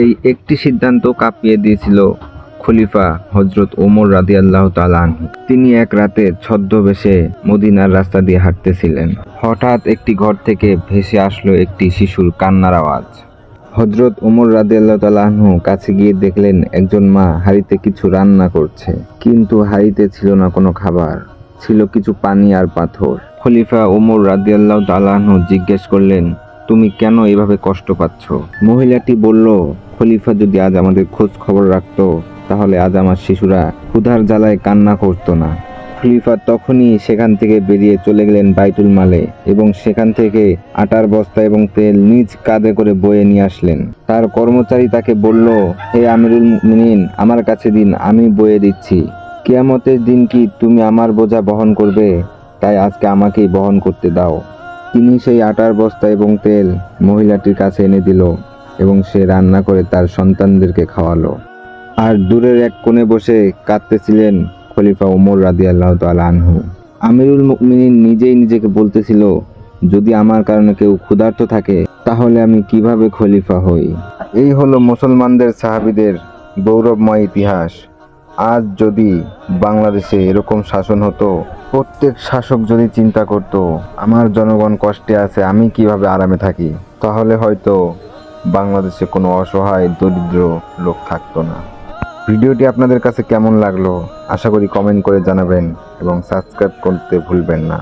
এই একটি সিদ্ধান্ত কাঁপিয়ে দিয়েছিল খলিফা হযরত ওমর রাদিয়াল্লাহু তাআলা আনহু। তিনি এক রাতে ছদ্মবেশে মদিনার রাস্তা দিয়ে হাঁটতেছিলেন। হঠাৎ একটি ঘর থেকে ভেসে আসলো একটি শিশুর কান্নার আওয়াজ। হযরত ওমর রাদিয়াল্লাহু তাআলা আনহু কাছে গিয়ে দেখলেন একজন মা হাঁড়িতে কিছু রান্না করছে, কিন্তু হাঁড়িতে ছিল না কোনো খাবার, ছিল কিছু পানি আর পাথর। খলিফা ওমর রাদিয়াল্লাহু তাআলা আনহু জিজ্ঞেস করলেন, তুমি কেন এভাবে কষ্ট পাচ্ছ? মহিলাটি বলল, খলিফা যদি আজ আমাদের খোঁজ খবর রাখতো তাহলে আজ আমার শিশুরা ক্ষুধার জ্বালায় কান্না করতো না। খলিফা তখনই সেখান থেকে বেরিয়ে চলে গেলেন বাইতুল মালে এবং সেখান থেকে আটার বস্তা এবং তেল নিজ কাঁধে করে বয়ে নিয়ে আসলেন। তার কর্মচারী তাকে বলল, হে আমিরুল মুমিনিন, আমার কাছে দিন, আমি বয়ে দিচ্ছি। কিয়ামতের দিন কি তুমি আমার বোঝা বহন করবে? তাই আজকে আমাকেই বহন করতে দাও। তিনি সেই আটার বস্তা এবং তেল মহিলাটির কাছে এনে দিল এবং সে রান্না করে তার সন্তানদেরকে খাওয়ালো। আর দূরের এক কোণে বসে কাঁদতেছিলেন খলিফা ওমর রাদিয়াল্লাহু তাআলা আনহু। আমিরুল মুমিনিন নিজেই নিজেকে বলতেছিল, যদি আমার কারণে কেউ ক্ষুধার্ত থাকে তাহলে আমি কিভাবে খলিফা হই? এই হলো মুসলমানদের সাহাবীদের গৌরবময় ইতিহাস। আজ যদি বাংলাদেশে এরকম শাসন হতো, প্রত্যেক শাসক যদি চিন্তা করত আমার জনগণ কষ্টে আছে, আমি কিভাবে আরামে থাকি, তাহলে হয়তো বাংলাদেশে কোনো অসহায় দরিদ্র লোক থাকতো না। ভিডিওটি আপনাদের কাছে কেমন লাগলো আশা করি কমেন্ট করে জানাবেন এবং সাবস্ক্রাইব করতে ভুলবেন না।